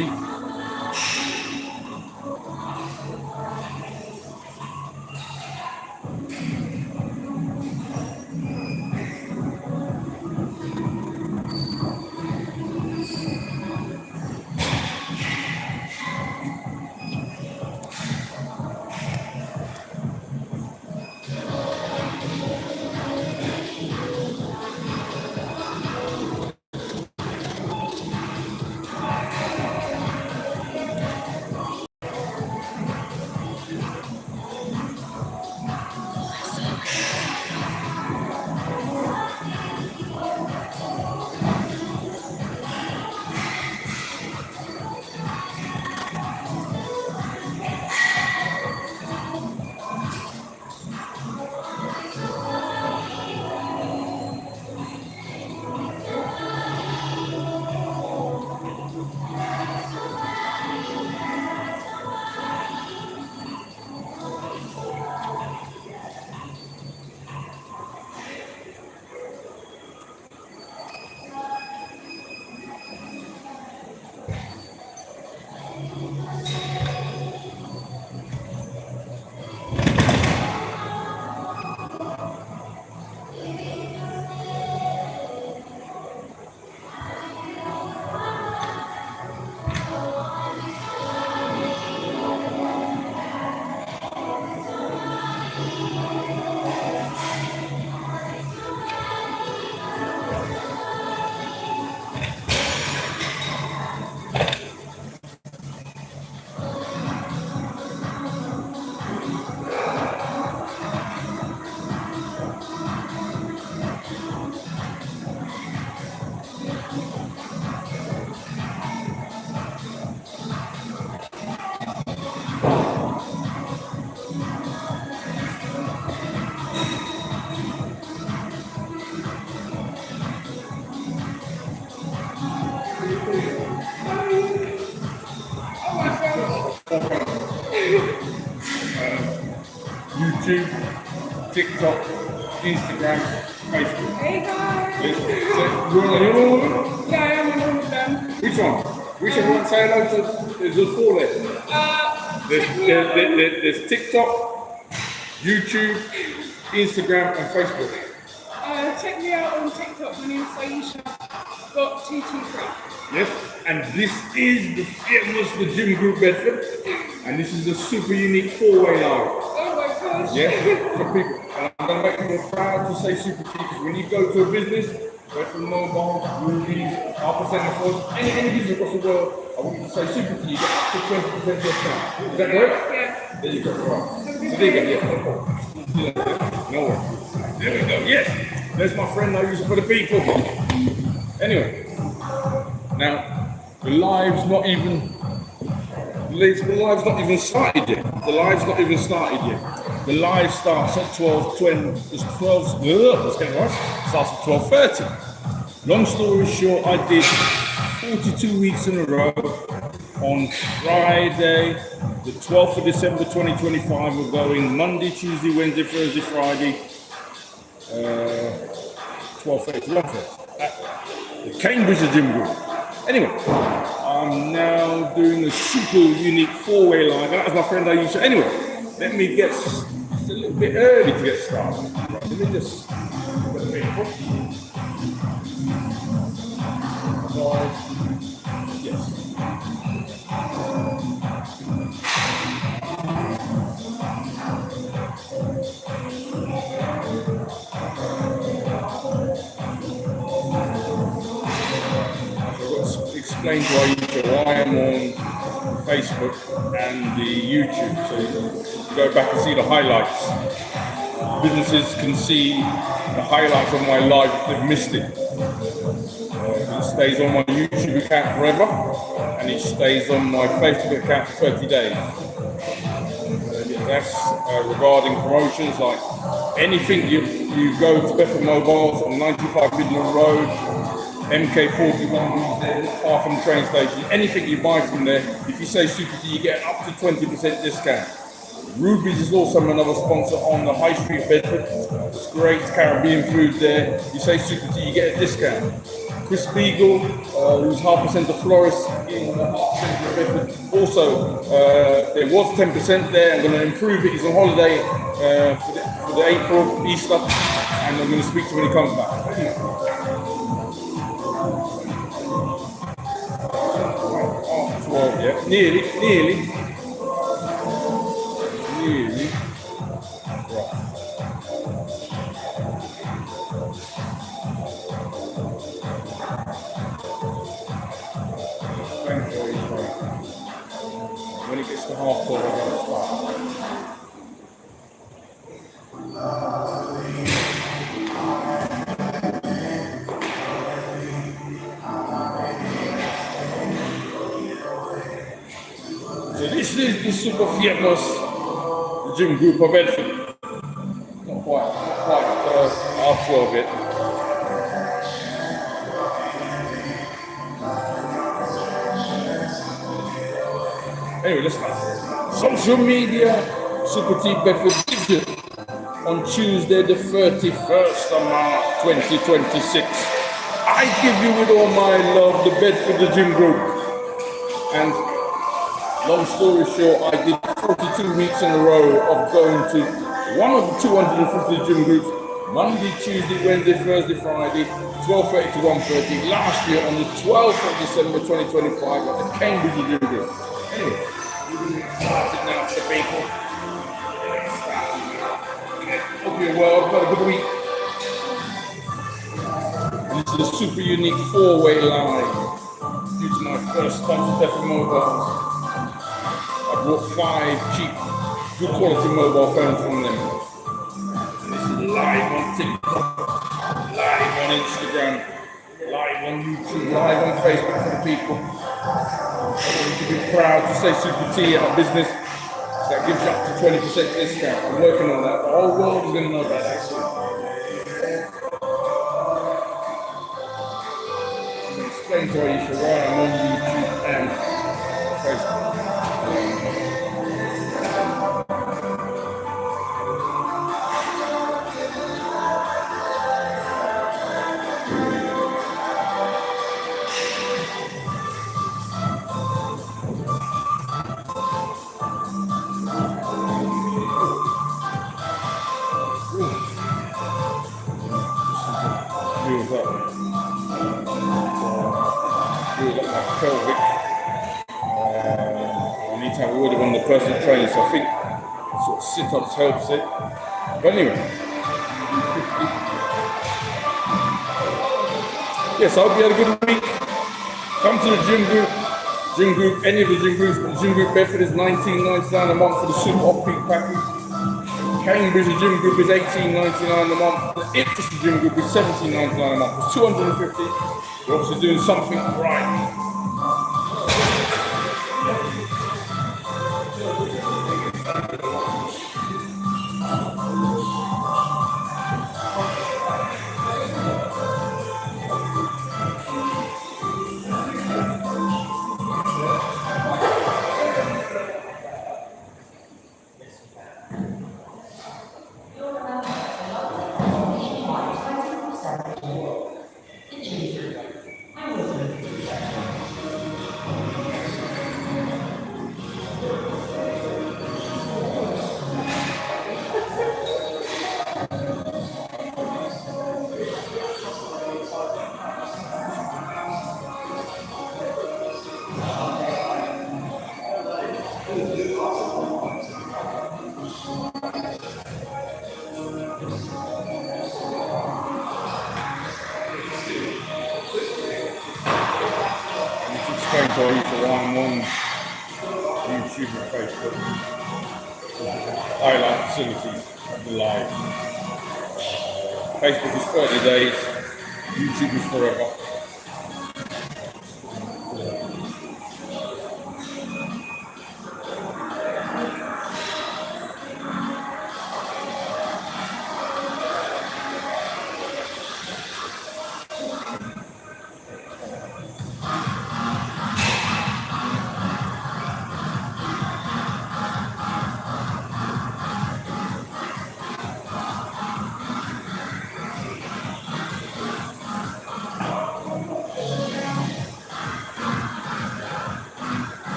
see. YouTube, TikTok, Instagram, Facebook. Hey guys! You're on all of them? Yeah, I am on all of them. Which one? Which one? Say hello to. There's just four there. There's TikTok, YouTube, Instagram, and Facebook. Check me out on TikTok. My name's Aisha.223. Yes, and this is the famous The Gym Group Bedford, and this is a super unique four-way live. Oh my gosh! Yeah, for people. And I'm going to make you proud to say Super T, because when you go to a business, Bedford Mobile, Ruby's, Alpha Center Force, any business across the world, I want you to say Super T, you get up to 20% discount. Is that correct? Yeah. There you go, right. So there you go, yeah. No worries. There we go, yes. There's my friend I use it for the people. Anyway, now, the live's not even started yet. The live's not even started yet. The live starts at 12:20. It's 12. Let's get it right. Starts at 12:30. Long story short, I did 42 weeks in a row. On Friday, the 12th of December 2025, we're going Monday, Tuesday, Wednesday, Thursday, Friday. 12:30 at the Cambridge Gym Group. Anyway, I'm now doing a super unique four-way live. That was my friend Aisha. Anyway, let me get just a little bit early to get started. Right, let me just put a bit of yes. Explain to Aisha why I'm on Facebook and the YouTube, so you can go back and see the highlights. Businesses can see the highlights of my live if they've missed it. It stays on my YouTube account forever, and it stays on my Facebook account for 30 days. That's regarding promotions, like anything you go to Bedford Mobiles on 95 Midland Road, MK41, far from the train station, anything you buy from there, if you say Super T, you get up to 20% discount. Ruby's is also another sponsor on the High Street Bedford. It's great Caribbean food there. You say Super T, you get a discount. Chris Beagle, who's half percent of florist in half percent of Bedford. Also, there was 10% there. I'm going to improve it. He's on holiday for the April Easter, and I'm going to speak to him when he comes back. Half 12, yeah, nearly. When it gets to half 12, I'm going to start. So this is the super famous gym group of Bedford. Not quite half 12 yet. Anyway, listen. Social media, Super T Bedford Digital on Tuesday the 31st of March 2026. I give you with all my love the Bedford the Gym Group. And long story short, I did 42 weeks in a row of going to one of the 250 gym groups, Monday, Tuesday, Wednesday, Thursday, Friday, 12:30 to 1:30. Last year on the 12th of December 2025 at the Cambridge Gym Group. Anyway, started now for the people. Hope you're well. I've got a good week. And this is a super unique four-way live due to my first time to Bedford Mobile. I bought 5 cheap, good quality mobile phones from them. And this is live on TikTok, live on Instagram, live on YouTube, live on Facebook for the people. I want you to be proud to say Super T at our business. So that gives you up to 20% discount. I'm working on that. The whole world is going to know about that soon. I'm explain to Aisha why I'm on YouTube and Facebook. Build up my pelvic. I need to have a word with one of the personal trainers, so I think sort of sit-ups helps it. But anyway, yes, I hope you had a good week. Come to the gym group, any of the gym groups, but the gym group Bedford is $19.99 a month for the super off-peak package. Cambridge the gym group is $18.99 a month. The Ipswich gym group is $17.99 a month. It's $250. We're obviously doing something right. I'm on YouTube and Facebook. Highlight facilities live. Facebook is 30 days, YouTube is forever.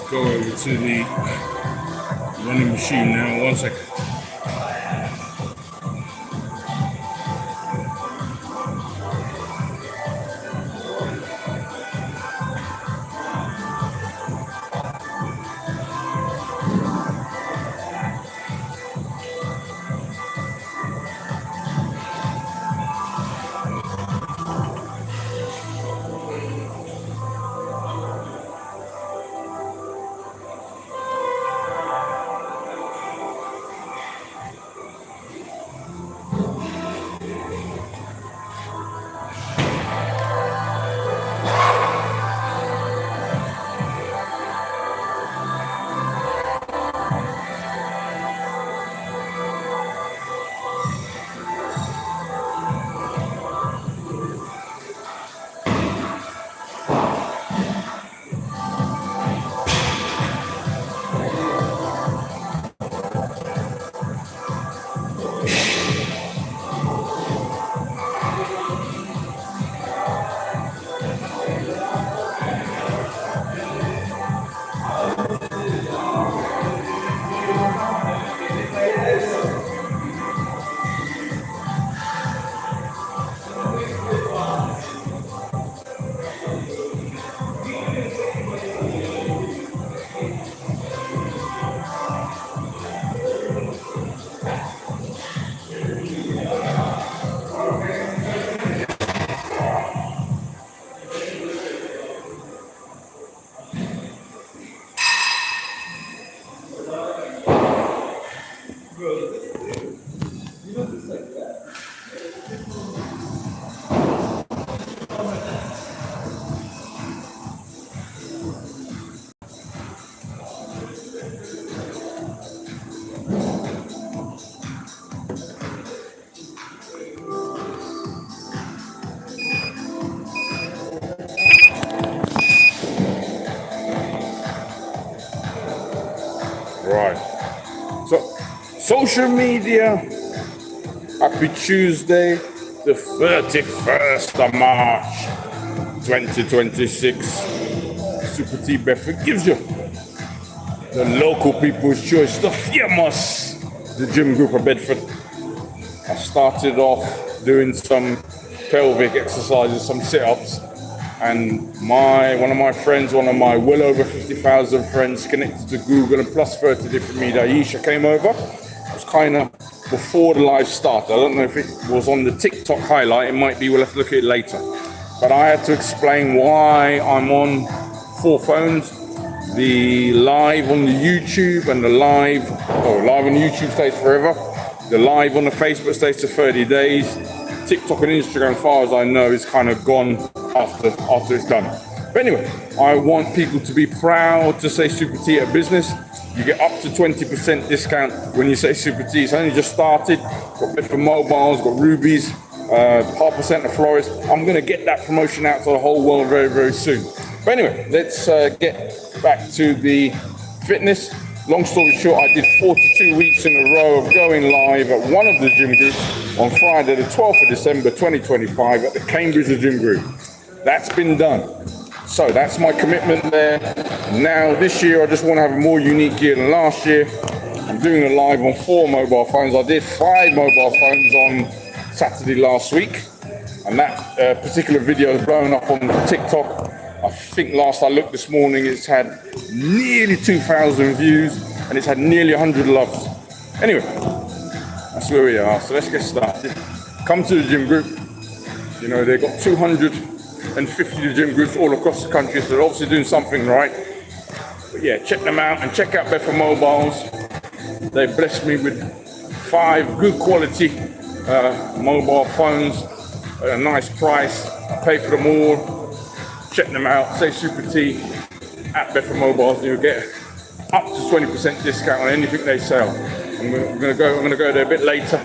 Go over to the running machine now. 1 second. Right. So, social media. Happy Tuesday, the 31st of March, 2026. Super T Bedford gives you the local people's choice, the famous, the Gym Group of Bedford. I started off doing some pelvic exercises, some sit-ups, and one of my friends, one of my well over 50,000 friends connected to Google and plus 30 different media, Aisha came over. It was kind of before the live start. I don't know if it was on the TikTok highlight, it might be, we'll have to look at it later. But I had to explain why I'm on 4 phones. The live on the YouTube and the live on the YouTube stays forever. The live on the Facebook stays to 30 days. TikTok and Instagram, as far as I know, is kind of gone after it's done. But anyway, I want people to be proud to say Super T at business. You get up to 20% discount when you say Super T. It's only just started. Got Bedford Mobiles, got Rubies, 0.5% of Florist. I'm going to get that promotion out to the whole world very, very soon. But anyway, let's get back to the fitness. Long story short, I did 42 weeks in a row of going live at one of the gym groups on Friday, the 12th of December, 2025 at the Cambridge Gym Group. That's been done. So that's my commitment there. Now, this year, I just want to have a more unique year than last year. I'm doing a live on 4 mobile phones. I did 5 mobile phones on Saturday last week. And that particular video has blown up on TikTok. I think last I looked this morning, it's had nearly 2,000 views and it's had nearly 100 loves. Anyway, that's where we are. So let's get started. Come to the gym group. You know, they've got 250 gym groups all across the country, so they're obviously doing something right. But yeah, check them out and check out Bedford Mobiles. They blessed me with 5 good quality mobile phones at a nice price. I paid for them all. Check them out. Say Super T at Bedford Mobiles, and you'll get up to 20% discount on anything they sell. I'm gonna go there a bit later.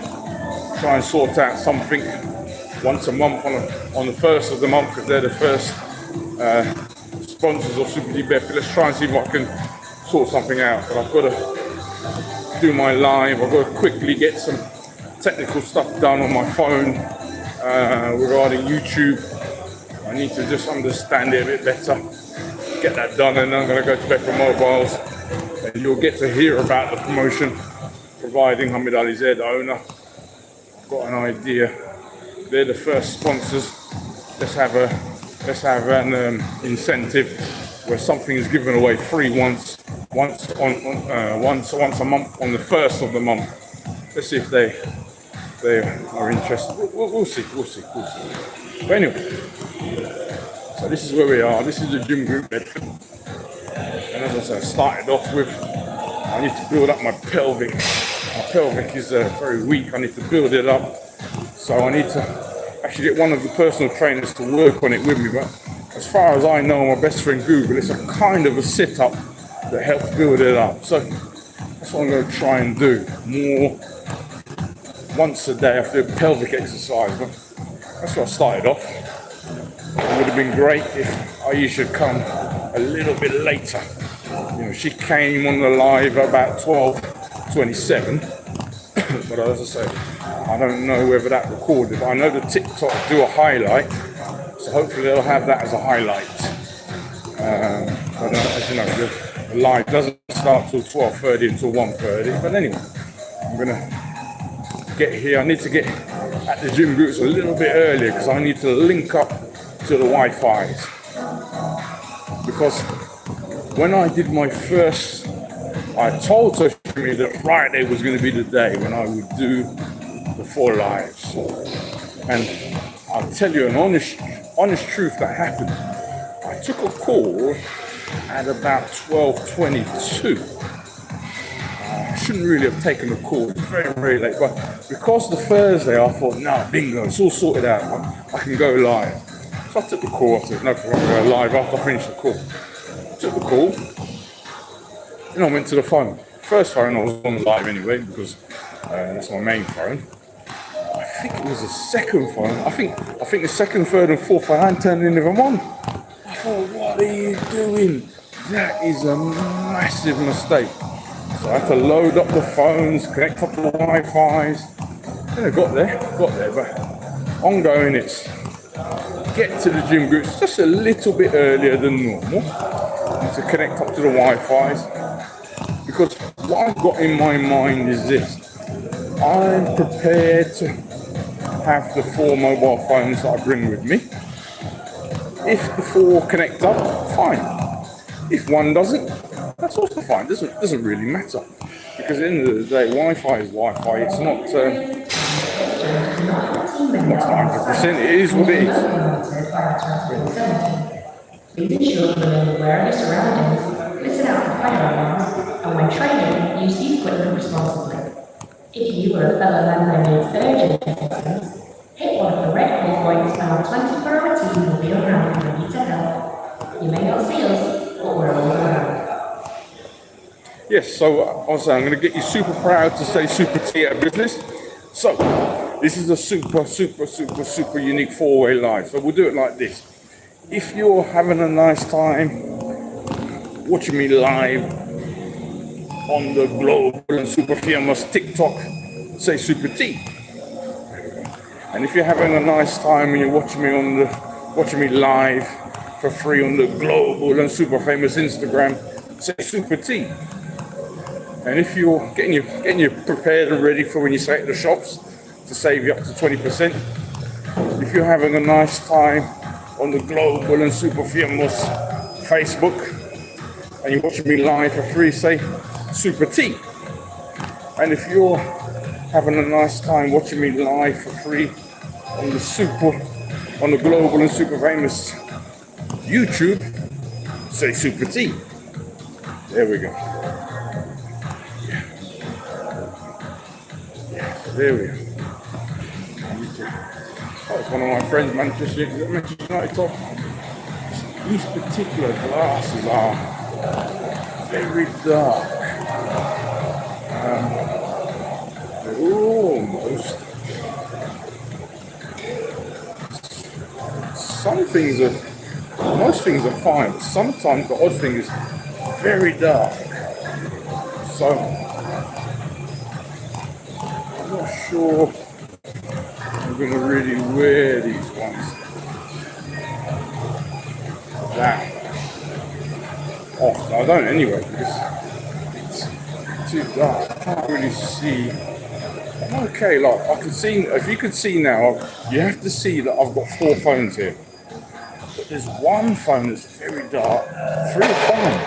Try and sort out something once a month on the first of the month, because they're the first sponsors of Super T Bedford. Let's try and see if I can sort something out. But I've got to do my live. I've got to quickly get some technical stuff done on my phone regarding YouTube. I need to just understand it a bit better, get that done, and then I'm going to go to Bedford Mobiles, and you'll get to hear about the promotion, providing Hamid Ali Zaid, the owner. I've got an idea. They're the first sponsors. Let's have an incentive where something is given away free once a month on the first of the month. Let's see if they are interested. We'll see. But anyway, so this is where we are. This is the gym group Bedford. And as I said, I started off with, I need to build up my pelvic. My pelvic is very weak. I need to build it up. So I need to actually get one of the personal trainers to work on it with me. But as far as I know, my best friend Google, it's a kind of a sit-up that helps build it up. So that's what I'm going to try and do. More once a day after a pelvic exercise. But that's what I started off. It would have been great if Aisha had come a little bit later. You know, she came on the live about 12:27. But as I say, I don't know whether that recorded. But I know the TikTok do a highlight, so hopefully they'll have that as a highlight. But as you know, the live doesn't start till 12:30 until 1:30. But anyway, I'm gonna get here. I need to get at the gym groups a little bit earlier because I need to link up to the Wi-Fi's. Because when I did my first, I told social media that Friday was going to be the day when I would do the 4 lives. And I'll tell you an honest truth that happened. I took a call at about 12:22. I shouldn't really have taken the call. It's very, very late. But because the Thursday, I thought, no, bingo, it's all sorted out. I can go live. So I took the call. I said, no problem, I'm going to go live after I finish the call. I took the call. Then I went to the phone. First phone, I was on live anyway, because that's my main phone. I think it was the second phone. I think the second, third, and fourth phone I hadn't turned any of them on. I thought, what are you doing? That is a massive mistake. So I had to load up the phones, connect up the Wi-Fi's. Then I got there, but ongoing it's get to the gym groups just a little bit earlier than normal and to connect up to the Wi-Fi's. Because what I've got in my mind is this. I'm prepared to have the 4 mobile phones that I bring with me. If the 4 connect up, fine. If one doesn't, that's also fine. Doesn't really matter. Because at the end of the day, Wi-Fi is Wi-Fi. It's not 100%. It is what it is. Please ensure you remain aware of your surroundings, listen out for fire alarms, and when training, use the equipment responsibly. If you or a fellow member needs urgent assistance, hit one of the red call points and our 24-hour team will be around and ready to help. You may not see us, but we're always around. Yes, so also I'm going to get you super proud to say Super T at business. So this is a super unique 4-way live. So we'll do it like this. If you're having a nice time watching me live on the global and super famous TikTok, say Super T. And if you're having a nice time and you're watching me live for free on the global and super famous Instagram, say Super T. And if you're getting you prepared and ready for when you say at the shops to save you up to 20%, if you're having a nice time on the Global and Super Famous Facebook and you're watching me live for free, say Super T. And if you're having a nice time watching me live for free on the Global and Super Famous YouTube, say Super T. There we go. There we go. That was one of my friends, Manchester United top. These particular glasses are very dark. They're almost. Most things are fine, but sometimes the odd thing is very dark. So, I'm not sure I'm going to really wear these ones that often. I don't anyway, because it's too dark. I can't really see. Okay, like I can see, if you could see now, you have to see that I've got 4 phones here. But there's one phone that's very dark, 3 are fine.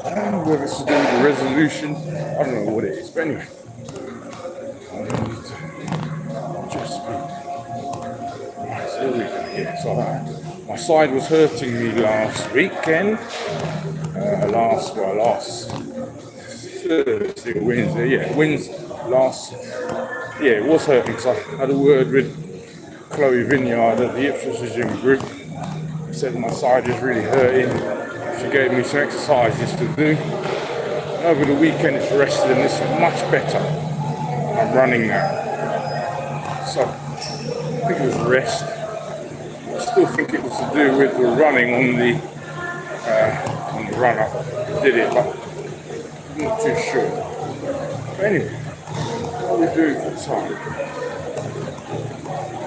I don't know whether it's to do with the resolution, I don't know what it is, but anyway. I need to just speak. Right, so here we go. Yeah, so my side was hurting me last weekend. Last Thursday or Wednesday, it was hurting because I had a word with Chloe Vineyard at the Ipswich Gym group. She said my side is really hurting. She gave me some exercises to do. And over the weekend it's rested and it's much better. I'm running now. So I think it was rest. I still think it was to do with the running on the run up. I did it, but I'm not too sure. But anyway, what are we doing for time?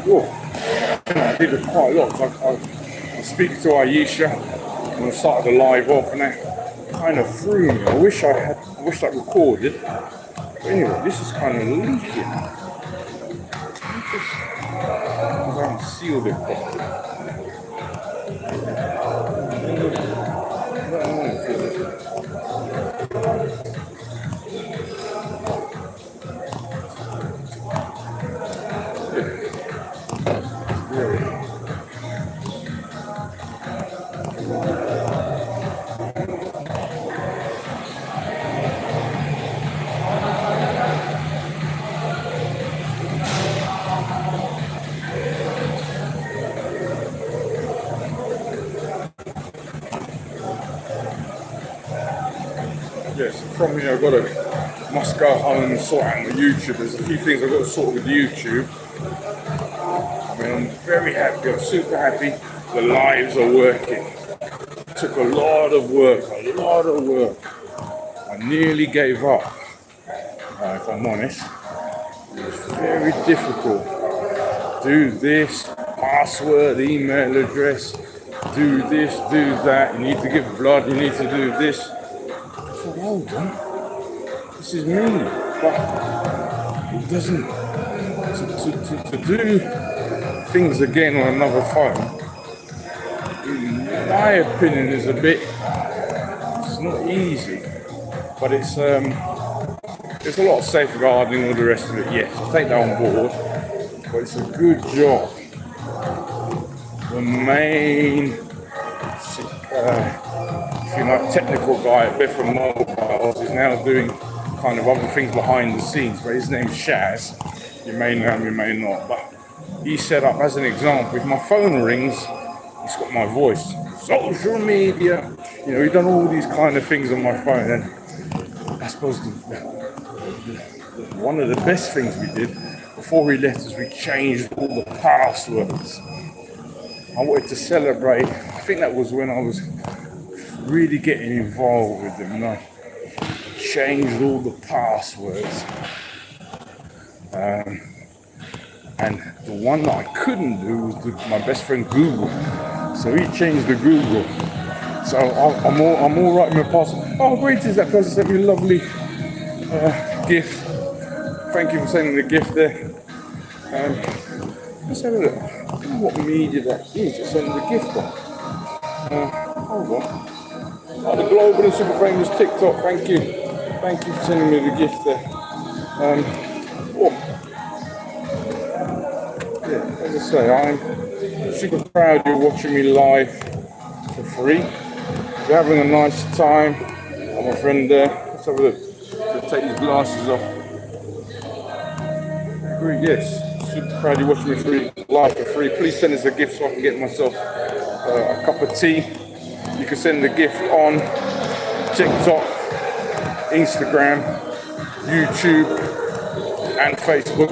Whoa. I did it quite a lot. I was speaking to Aisha when I started the live off, and that kind of threw me. I wish I recorded. But anyway, this is kind of leaking. I haven't sealed it properly. Yes, from here must go home and sort out my YouTube. There's a few things I've got to sort with YouTube. I mean, I'm very happy, I'm super happy. The lives are working. It took a lot of work. I nearly gave up, if I'm honest. It was very difficult. Do this, password, email address, do this, do that. You need to give blood, you need to do this. I thought, hold on, this is me. But it doesn't, to do things again on another phone, in my opinion, is it's not easy. But it's a lot of safeguarding, all the rest of it. Yes, I take that on board, but it's a good job. The main, if you like, technical guy at Bethel Mobiles is now doing kind of other things behind the scenes, but his name's Shaz. You may know him, you may not, but he set up, as an example, if my phone rings, it's got my voice. Social media, he's done all these kind of things on my phone, and I suppose one of the best things we did before we left is we changed all the passwords. I wanted to celebrate. I think that was when I was really getting involved with them, and I changed all the passwords. And the one that I couldn't do was my best friend Google. So he changed the Google. So I'm all right with my password. Oh, greetings, that person sent me a lovely gift. Thank you for sending the gift there. Let's have a look. I don't know what media that is to send the gift on. Hold on. Oh, the Global and Super Famous TikTok, thank you. Thank you for sending me the gift there. Yeah, as I say, I'm super proud you're watching me live for free. If you're having a nice time, I'm my friend there. Let's have a look. Let's take these glasses off. Yes, super proud you're watching me live for free. Please send us a gift so I can get myself a cup of tea. You can send the gift on TikTok, Instagram, YouTube, and Facebook.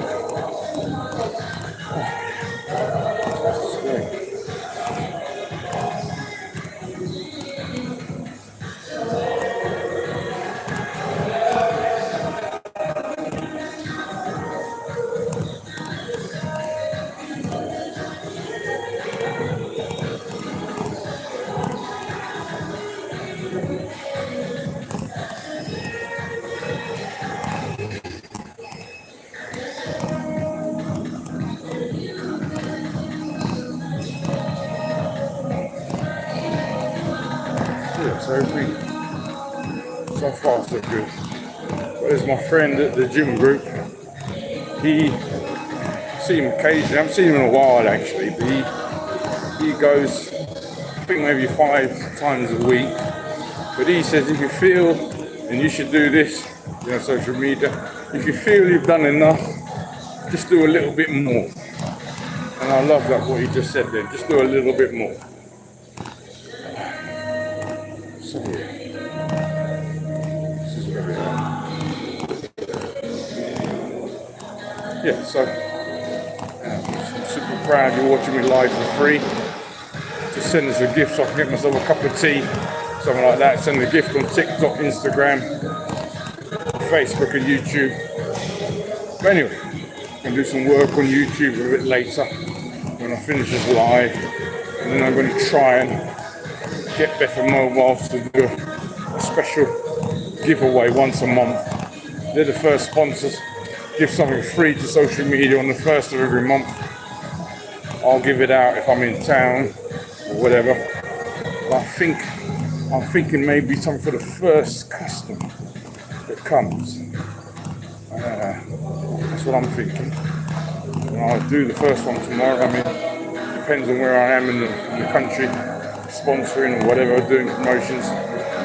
So far so good. But there's my friend at the gym group. He see him occasionally. I haven't seen him in a while actually, but he goes, I think maybe 5 times a week. But he says if you feel, and you should do this, social media, if you feel you've done enough, just do a little bit more. And I love that what he just said there, just do a little bit more. So yeah. This is where we are. Yeah, so I'm super proud you're watching me live for free. Just send us a gift so I can get myself a cup of tea, something like that. Send a gift on TikTok, Instagram, Facebook and YouTube. But anyway, I'm going to do some work on YouTube a bit later when I finish this live. And then I'm going to try and get Better Mobiles to do a special giveaway once a month. They're the first sponsors. Give something free to social media on the first of every month. I'll give it out if I'm in town or whatever. But I'm thinking maybe something for the first customer that comes. That's what I'm thinking. And I'll do the first one tomorrow. I mean, depends on where I am in the country, sponsoring or whatever, doing promotions.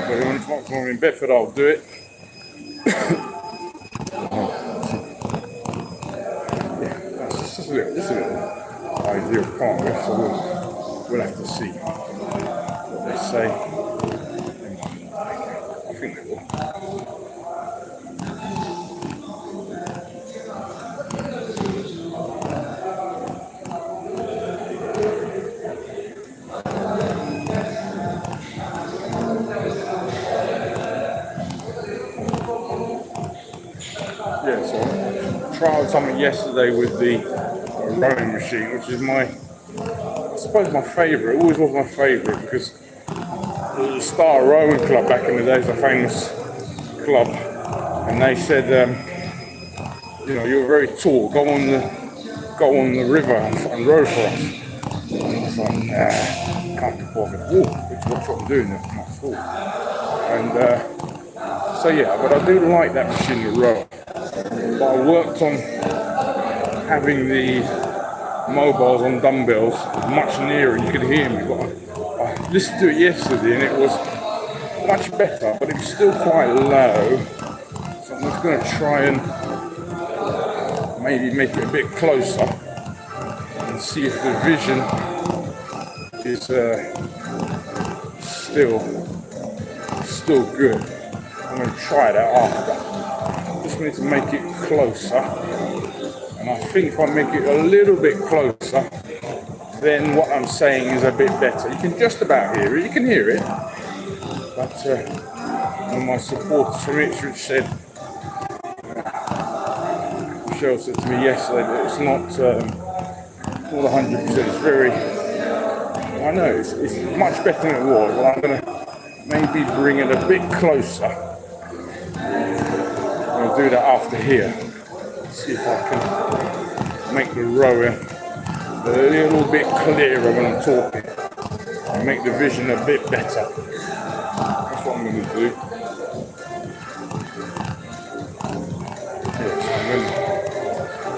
But when I'm in Bedford, I'll do it. Just a little idea of partner, so we'll have to see what they say. I think they will. Yeah, so I tried something yesterday with the rowing machine, which is I suppose my favourite. It always was my favourite because the Star Rowing Club back in the day is a famous club, and they said, you're very tall. Go on the river and row for us. And I was like, nah, can't be bothered. Watch what I'm doing. That's not full. And so yeah, but I do like that machine to row. But I worked on having the mobiles on dumbbells much nearer, you could hear me, but I listened to it yesterday and it was much better, but it was still quite low. So I'm just going to try and maybe make it a bit closer and see if the vision is still good. I'm going to try that after. Just need to make it closer. And I think if I make it a little bit closer, then what I'm saying is a bit better. You can just about hear it. You can hear it. But one of my supporters from Ipswich said, Michelle said to me yesterday that it's not 100%. It's very, I know, it's much better than it was. But I'm going to maybe bring it a bit closer. I'll do that after here. See if I can make the rower a little bit clearer when I'm talking. And make the vision a bit better. That's what I'm going to do. Yes, I'm going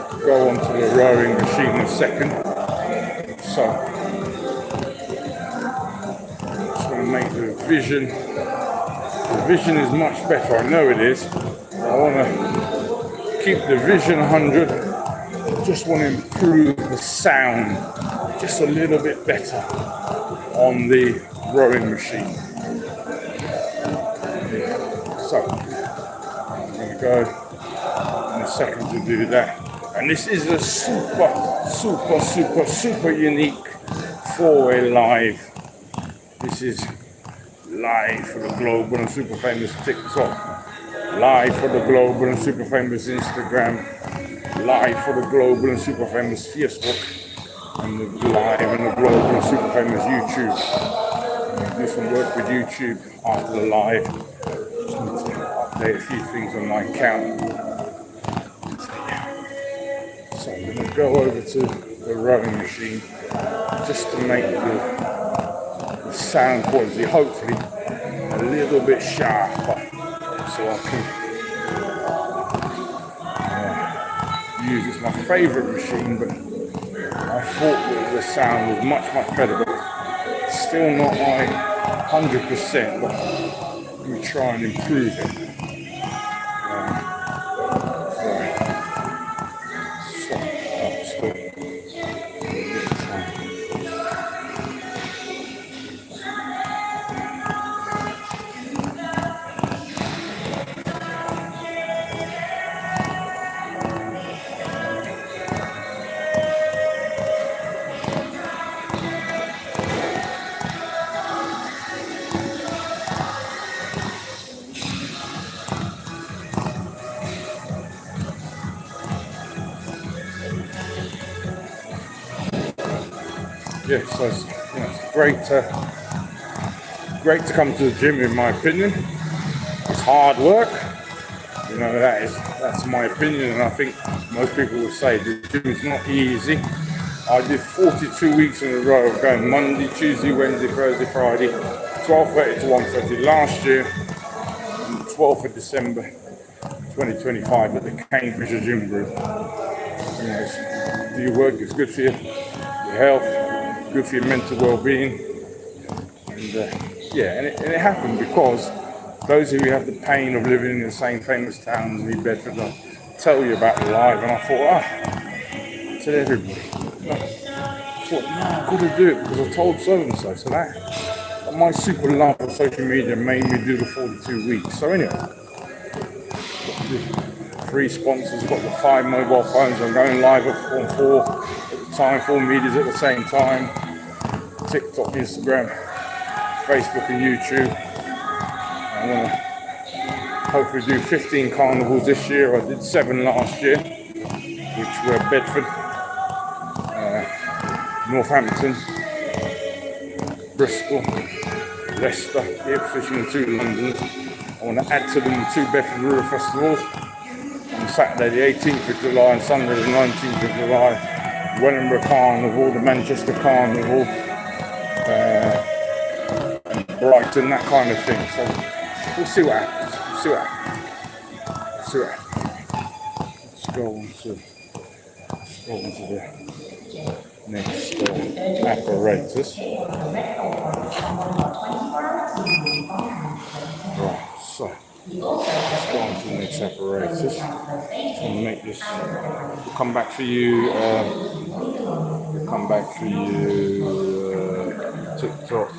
to go onto the rowing machine in a second. So, just want to make the vision. The vision is much better. I know it is. I want to keep the vision 100. Just want to improve the sound just a little bit better on the rowing machine. So, I'm going to go in a second to do that. And this is a super unique 4-way live. This is live for the global and super famous TikTok. Live for the global and super famous Instagram. Live for the global and super famous Facebook. And the live and the global and super famous YouTube. Do some work with YouTube after the live. Just need to update a few things on my account. So I'm going to go over to the rowing machine just to make the sound quality hopefully a little bit sharper, so I can use it's my favourite machine, but I thought that the sound was much better, but still not my 100%, but let me try and improve it. Yeah, so it's great to come to the gym in my opinion. It's hard work, that's my opinion, and I think most people will say the gym is not easy. I did 42 weeks in a row of going Monday, Tuesday, Wednesday, Thursday, Friday, 12:30 to 1:30 last year, on the 12th of December 2025 at the Cambridge Gym Group. Do your work, it's good for your health, good for your mental well-being, and it happened because those of you who have the pain of living in the same famous town as me, Bedford, I'll tell you about the live, and I thought, tell everybody. I thought, I've got to do it because I told so-and-so, so that my super love of social media made me do the 42 weeks. So anyway, got the 3 sponsors, got the 5 mobile phones, I'm going live on 4 at the time, 4 medias at the same time, TikTok, Instagram, Facebook and YouTube. I'm going to hopefully do 15 carnivals this year. I did 7 last year, which were Bedford, Northampton, Bristol, Leicester, Ipswich and 2 Londons. I want to add to them the 2 Bedford Rural Festivals on Saturday the 18th of July and Sunday the 19th of July. Wellingborough Carnival, the Manchester Carnival, Brighton, that kind of thing. So we'll see what happens. Let's go on to the next apparatus. Right, so let's go on to the next apparatus. Just want to make this. We'll come back for you. TikTok,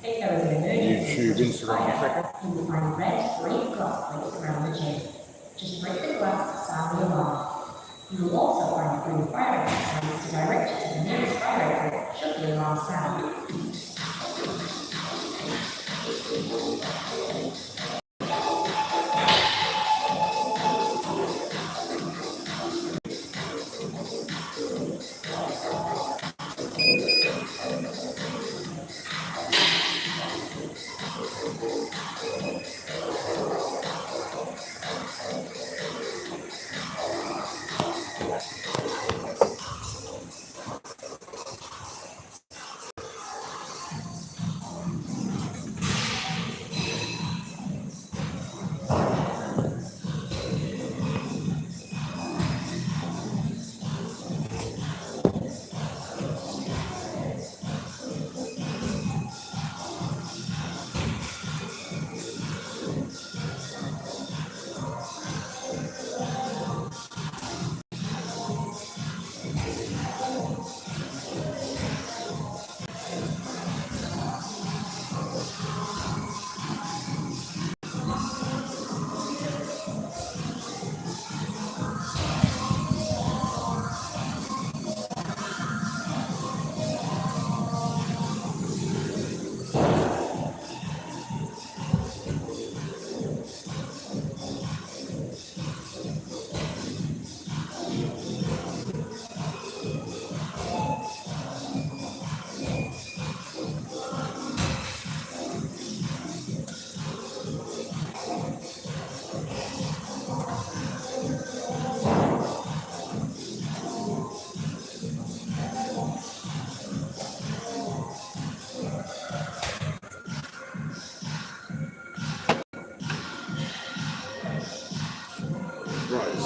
YouTube, Instagram in a second. You will find red brave glass plates around the gym. Just break the glass to sound the alarm. You will also find green fire exit signs to direct you to the nearest fire exit should the alarm sound.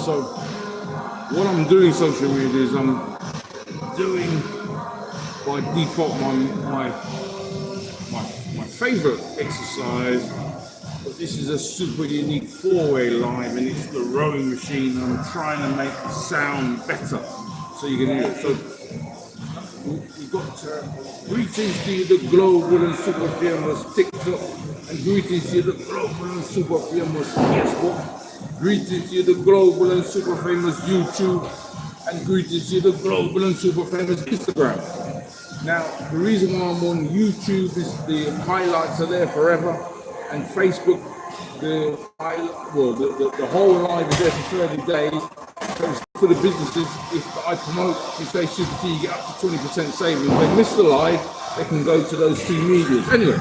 So what I'm doing social media is I'm doing by default my favorite exercise, but this is a super unique four-way live, and it's the rowing machine. I'm trying to make the sound better so you can hear it. So we got greetings to you, the global and super famous TikTok, and greetings to you, the global and super famous Facebook. Greetings to you, the global and super famous YouTube, and greetings to you, the global and super famous Instagram. Now, the reason why I'm on YouTube is the highlights are there forever, and Facebook, the whole live is there for 30 days. So for the businesses, if I promote, if you say Super T, you get up to 20% savings. If they miss the live, they can go to those two medias. Anyway,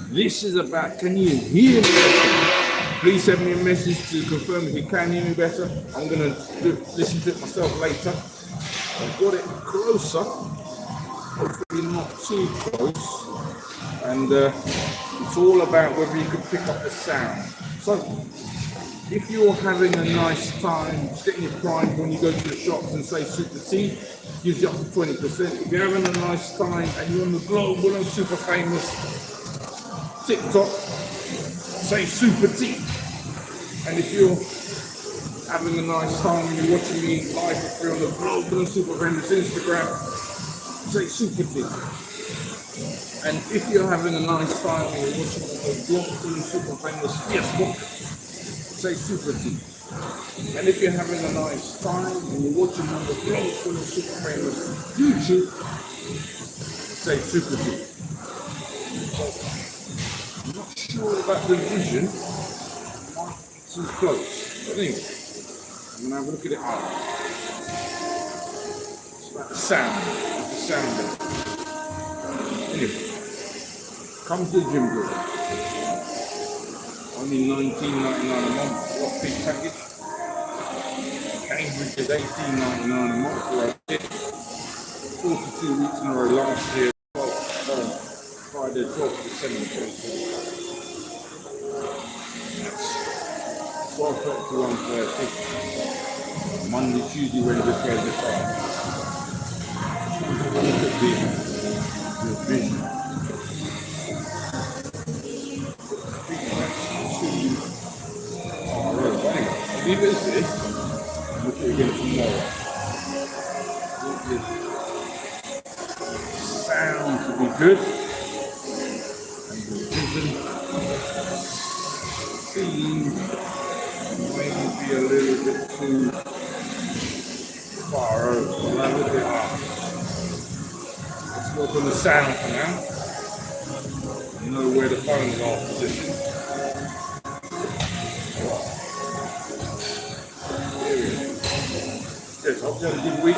this is about, can you hear me better? Please send me a message to confirm if you can hear me better. I'm going to listen to it myself later. I've got it closer, hopefully not too close. And it's all about whether you can pick up the sound. So, if you're having a nice time, just getting your prime when you go to the shops and say Super T, gives you up to 20%. If you're having a nice time and you're on the global and super famous TikTok, say Super T. And if you're having a nice time and you're watching me live for free on the global and super famous Instagram, say Super T. And if you're having a nice time and you're watching on the global and super famous Facebook, say Super T. And if you're having a nice time and you're watching on the global and super famous YouTube, say Super T. I'm not sure about the vision, it's too close. But anyway, I'm gonna have a look at it hard. It's about the sound, there. Anyway, come to the gym group. Only $19.99 a month, what big package. Cambridge is $18.99 a month for a kit. 42 weeks in a row last year, Friday 12th December 2020. That's 12:30 to 1:30. Monday, Tuesday, Wednesday, Thursday, Friday. Look at the vision. Leave it as this. Look at it again tomorrow. Sound to be good. And the vision seems maybe a little bit too far over. So now look at it up. Let's work on the sound for now. You know where the phones are positioned. Yes, hope you had a good week.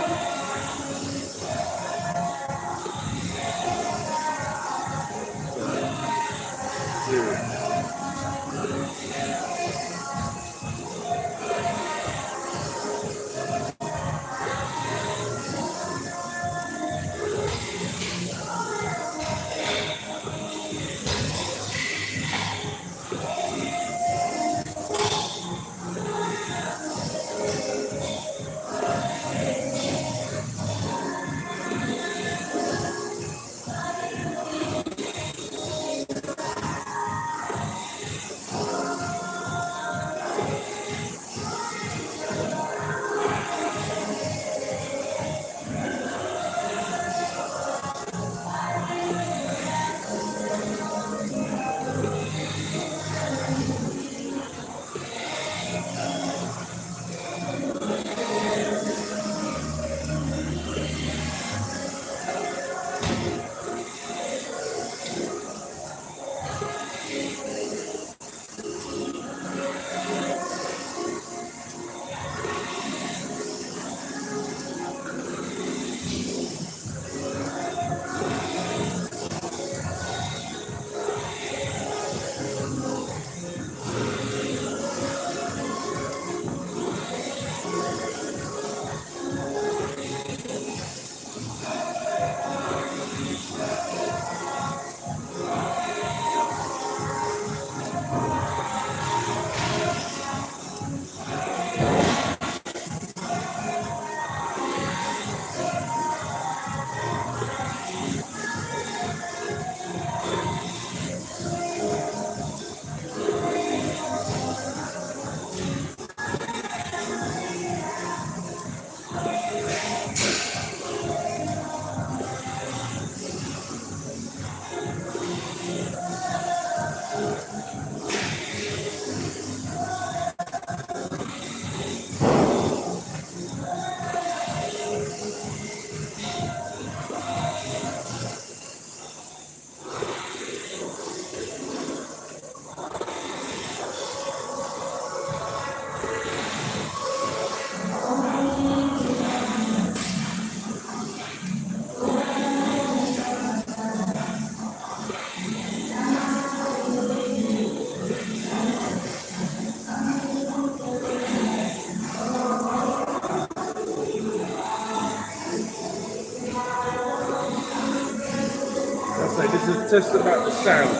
say, this is a test about the sound.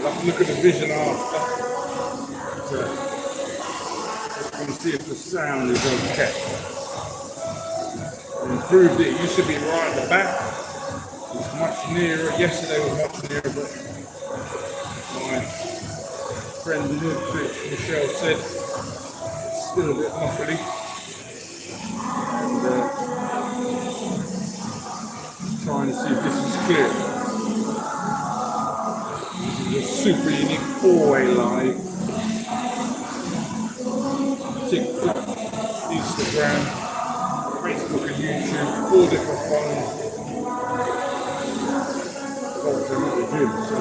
I'll have to look at the vision after. Just want to see if the sound is okay. I improved it. It used to be right at the back. It was much nearer. Yesterday was much nearer, but my friend in Ipswich, Michelle, said it's still a bit muffly. And trying to see if this is clear. This is a super unique four-way live. TikTok, Instagram, Facebook and YouTube, 4 different phones. Obviously not the gym, so.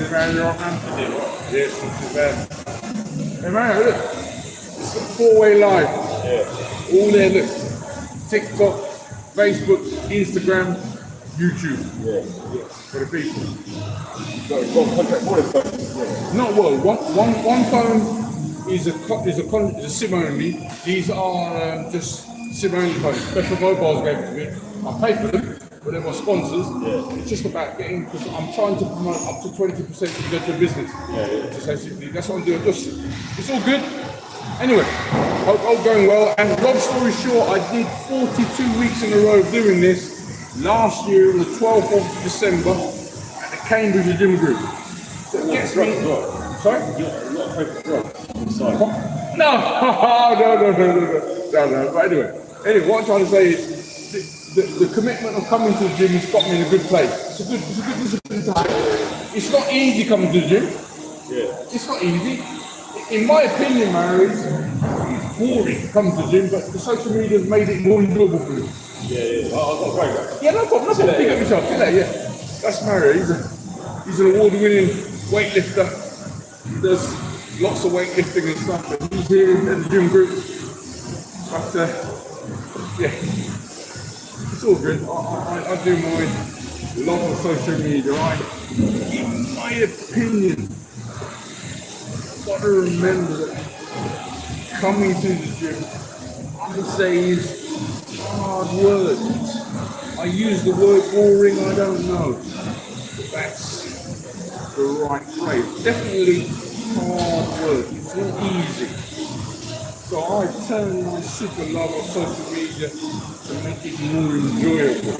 Around your hand to do what? Yes, not too bad. Hey man, look, it's a four-way live. Yeah. All there, look. TikTok, Facebook, Instagram, YouTube. Yeah. For the people. Got contract for this phone. Not well. One phone is a SIM only. These are just SIM only phones. Special Mobiles gave it to me. I pay for them. But they're my sponsors. Yeah. It's just about getting, because I'm trying to promote up to 20% to go to a business. Yeah. Just basically, that's what I'm doing. It's all good. Anyway, hope all going well. And long story short, I did 42 weeks in a row of doing this last year on the 12th of December at the Cambridge Gym Group. So it gets me. Sorry? You're not afraid of drugs inside. No. But anyway, what I'm trying to say is, the commitment of coming to the gym has got me in a good place. It's a good discipline to have. It's not easy coming to the gym. Yeah. It's not easy. In my opinion, Mary, it's boring coming to the gym, but the social media has made it more enjoyable for you. Yeah. I've got a great guy. Yeah, no problem. Big up yourself. See that, yeah. That's Mary. He's an award-winning weightlifter. There's lots of weightlifting and stuff, but he's here at the gym group. But yeah. It's all good. I do my love on social media. In my opinion, I've got to remember that coming to the gym, I would say, is hard work. I use the word boring, I don't know. That's the right phrase. Definitely hard work. It's not easy. So I turned my super love of social media to make it more enjoyable.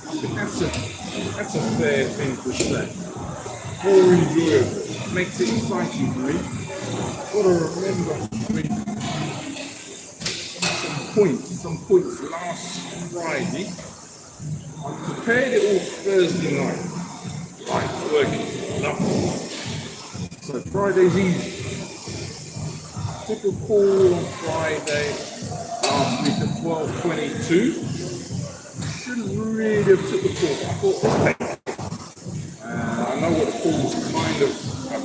I think that's a fair thing to say. More enjoyable. Makes it exciting for me. Gotta remember, I mean, some points last Friday. I prepared it all Thursday night. Right, it's working. Lovely. So Friday's easy. I took a call on Friday last week at 12:22. Shouldn't really have took the call. I thought let's take it. I know what the call was kind of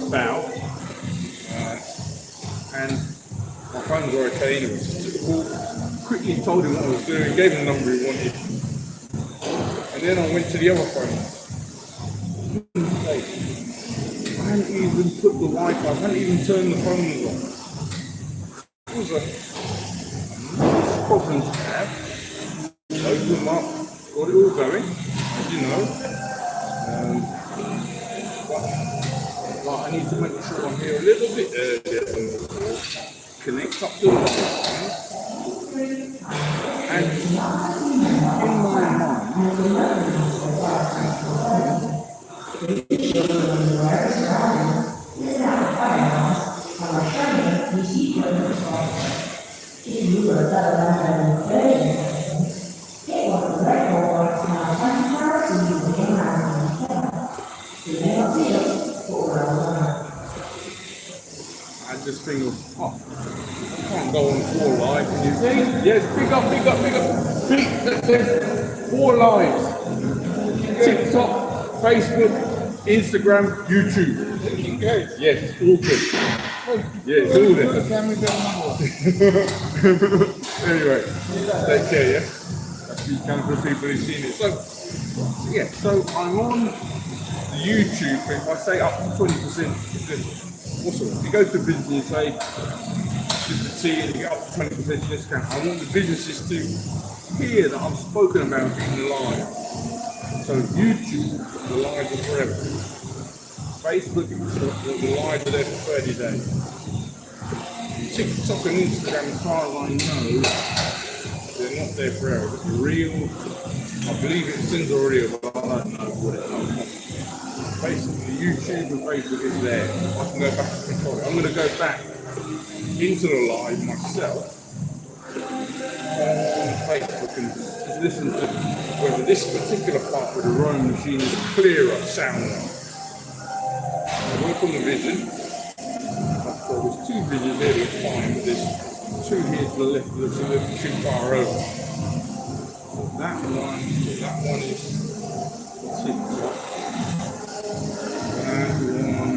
about. And my phones were okay anyway. So I took the call, quickly told him what I was doing, gave him the number he wanted. And then I went to the other phone. I hadn't even put the Wi-Fi, I hadn't even turned the phones on. It was a nice problem to have. Opened them up, got it all going, as you know. But I need to make sure I'm here a little bit earlier than before. Connect up to the Wi-Fi. And in my mind, I just think of, I can't go on 4 lives. Can you see? Yes, pick up. There's 4 lives. TikTok, Facebook, Instagram, YouTube. Yes, all good. Yes, all there. Anyway, take care, yeah? That's the kind of people who've seen it. So I'm on the YouTube, if I say up to 20%, because also, if you go to business, say, and you get up to 20% discount, I want the businesses to hear that I've spoken about it in the live. So YouTube, the lives are forever. Facebook, the lives are there for 30 days. TikTok and Instagram, as far as I know, they're not there forever. It's real. I believe it's in the real, but I don't know what it is. Basically, YouTube and Facebook is there. I can go back and control it. I'm going to go back into the live myself on Facebook and just listen to whether this particular part of the rowing machine is clearer sound-wise. I work on the vision. So there's 2 visions there that's fine, but there's 2 here to the left that looks a little too far over. So that one is TikTok. And one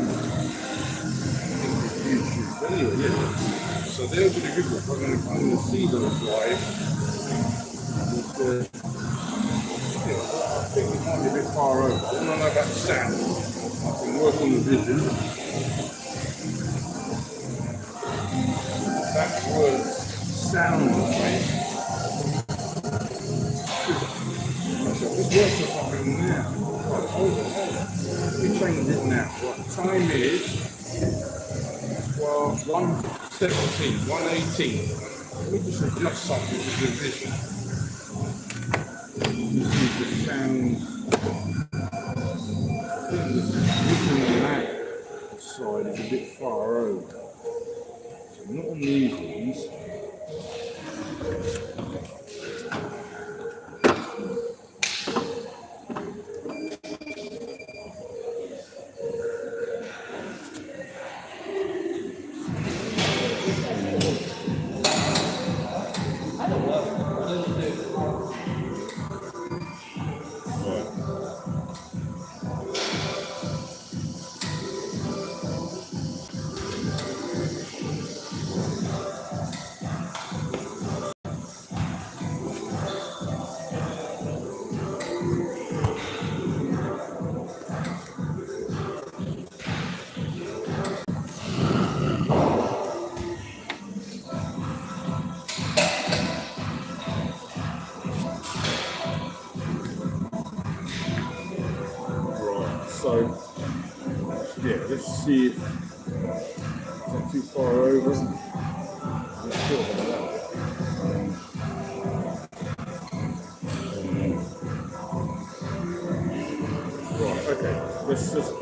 YouTube. Anyway, yeah. So they'll be the good ones. I'm going to see those live. But, I think it might be a bit far over. I don't know about the sound. I can work on the vision. That's what sound like. So this works for something now. Right, hold on. We change it now. Right, time is 1:17, 1:18. Let me just adjust something to the vision. This is the sound. I think this vision on that side is a bit far over. So not on these ones. So, yeah, let's see if it's not too far over. I'm not sure about that. Right, okay. Let's just so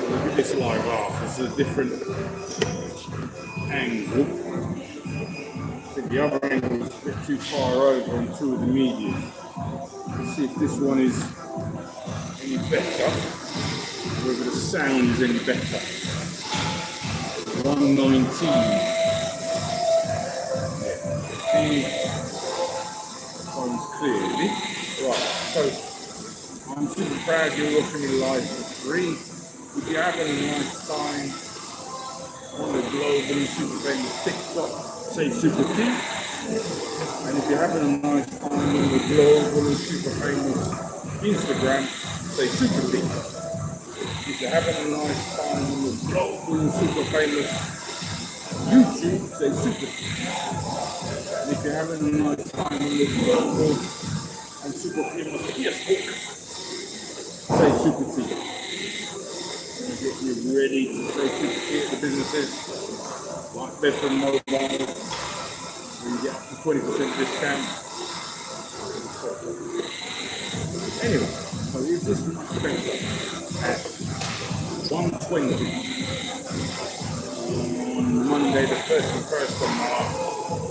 we'll give this live off. It's a different angle. I think the other angle is a bit too far over on two of the medias. Let's see if this one is any better, whether the sound is any better. 119. Yeah. The phone's clearly. Right, so I'm super proud you're watching me live for free. If you're having a nice time on the global and super famous TikTok, say Super T. And if you're having a nice time on the global and super famous Instagram, say Super T. If you're having a nice time on the global and super famous YouTube, say Super T. And if you're having a nice time on the global and super famous Facebook, say Super T. And get you ready to say Super T at the businesses like Bedford Mobile, where you get up to 20% discount. Anyway, so is this much better at 120 on Monday the 31st of March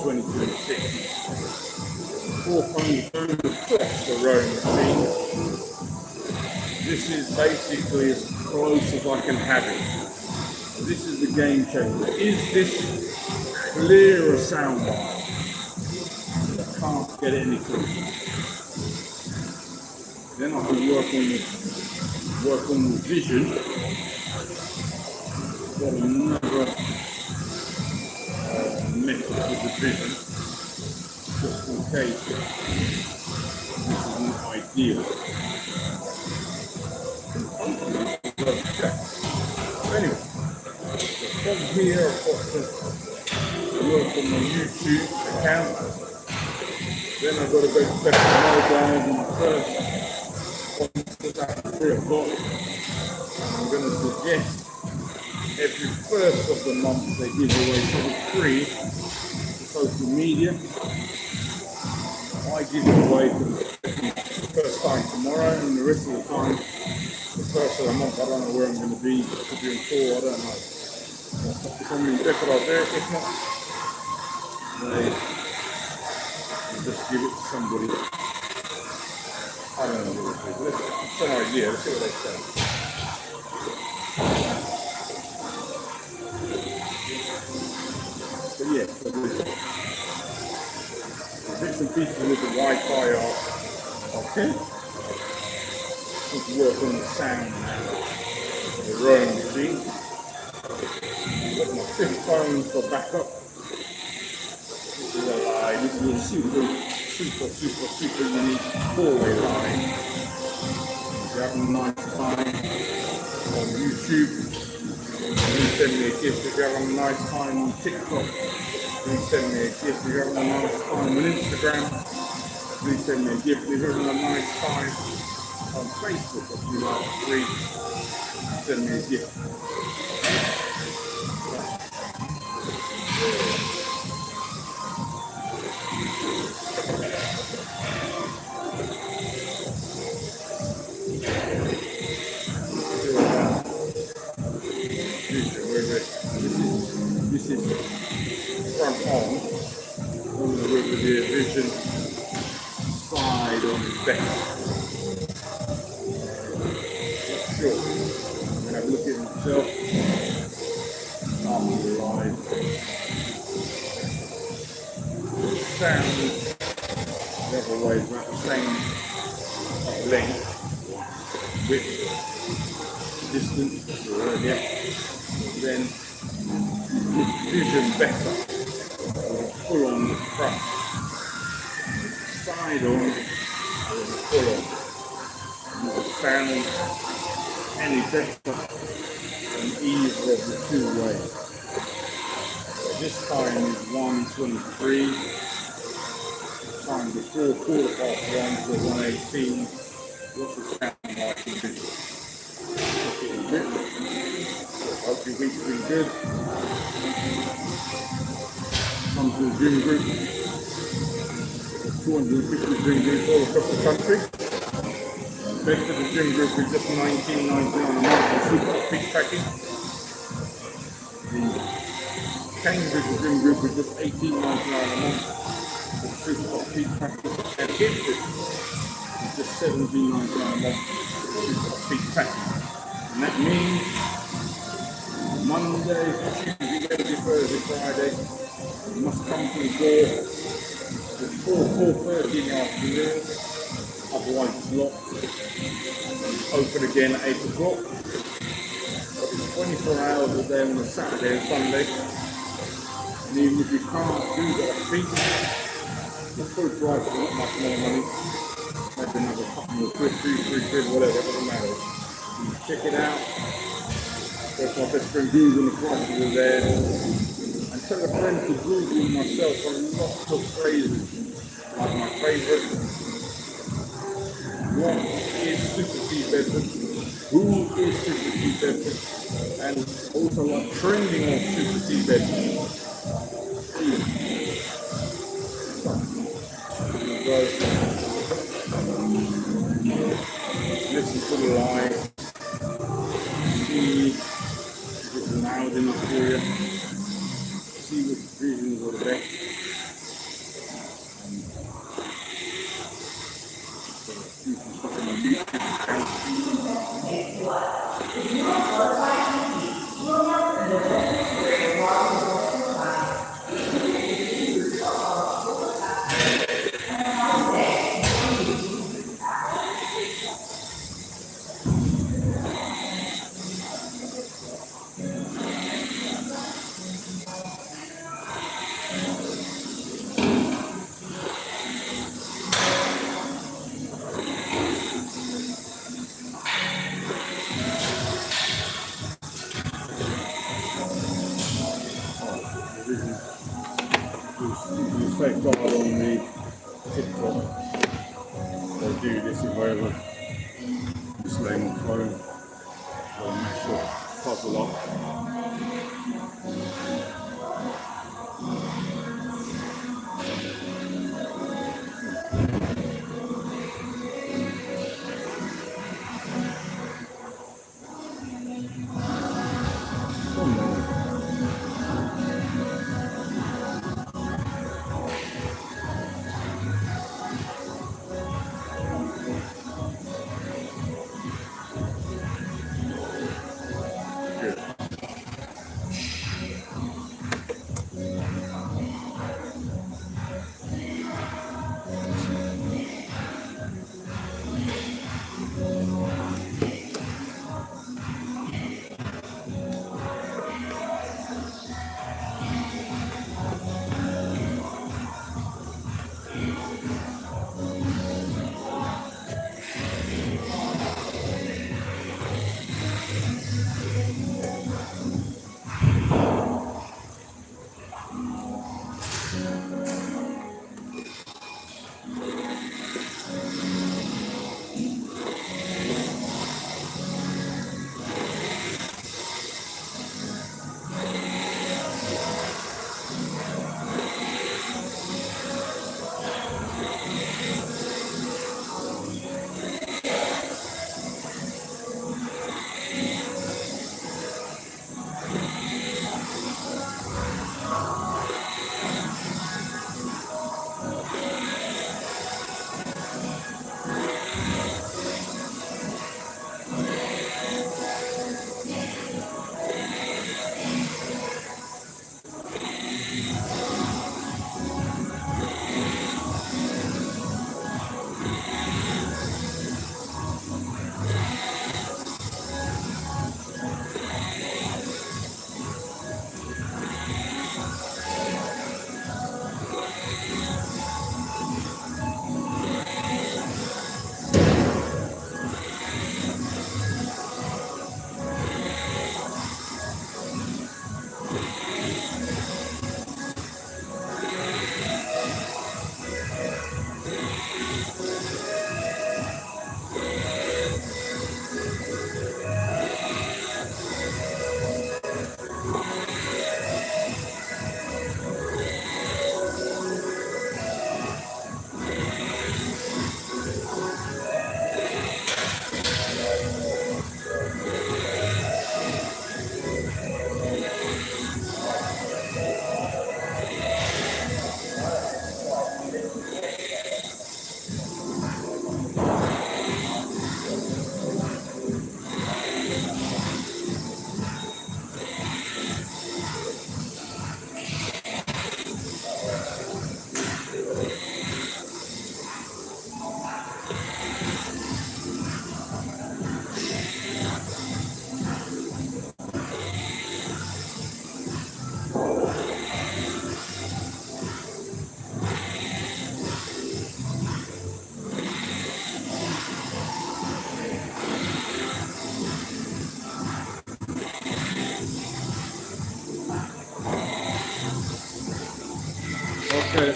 2026. 4 phones going across the rowing machine. This is basically as close as I can have it. This is the game changer. Is this clearer sound wise? I can't get it any closer. Then I can work on the vision. Got another method with the vision, just in case this isn't ideal. Anyway, from here I've got to work on my YouTube account. Then I've got to go to Bedford Mobile on my first one at 3 o'clock. And I'm going to suggest every first of the month they give away something free to social media. I give it away for the first time tomorrow, and the rest of the time, the first of the month, I don't know where I'm going to be. I could be in 4, I don't know. If I'm in Bedford, I'll do it. If not, they just give it to somebody. I don't know what it is. It's an idea. Let's see what they say. But yeah, so the bits and pieces with the Wi-Fi are okay. Let's work on the sound of the rowing machine. I've got my 5th phone for backup. This is a super unique 4-way line. If you're having a nice time on YouTube, please send me a gift. If you're having a nice time on TikTok, please send me a gift. If you're having a nice time on Instagram, please send me a gift. If you're having a nice time on Facebook, if you like free, send me a gift. This is front on. I'm going to work with the vision side on the back. Not sure. I'm going to have a look at it myself. After the live. Sound the other way is about the same length, width, distance, then vision better, full on the front, side on, full on. You can sound any better than either of the 2 ways. So this time is 123, time before 1:15 to 118. What's the sound like in vision? good. Come to the gym group. 250 gym groups all across the country. Best of the gym group is just $19.99 a month for super peak package. The Cambridge gym group is just $18.99 a month for super peak package. And Ipswich is just $17.99 a month for super peak package. And that means Monday, Tuesday, Wednesday, Thursday, Friday, you must come to the door before 4:30 in the afternoon, otherwise it's locked. Open again at 8 o'clock. But it's 24 hours a day on a Saturday and Sunday. And even if you can't do that feet, the full price is not much more money. Maybe another couple of quid, 3 quid, whatever, it doesn't matter. You check it out. There's my best friend Google, the prices are there. And tell a friend to Google myself on lots of phrases. Like my favourite. What is Super T Bedford? Who is Super T Bedford? And also like trending on Super T Bedford. Listen to the line. See if it's loud enough for you. See which visions are the best. Do some stuff on my YouTube account. Thank God on the TikTok. They do this if I ever just lay my phone or mash up, puzzle up.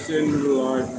That's the end of the live.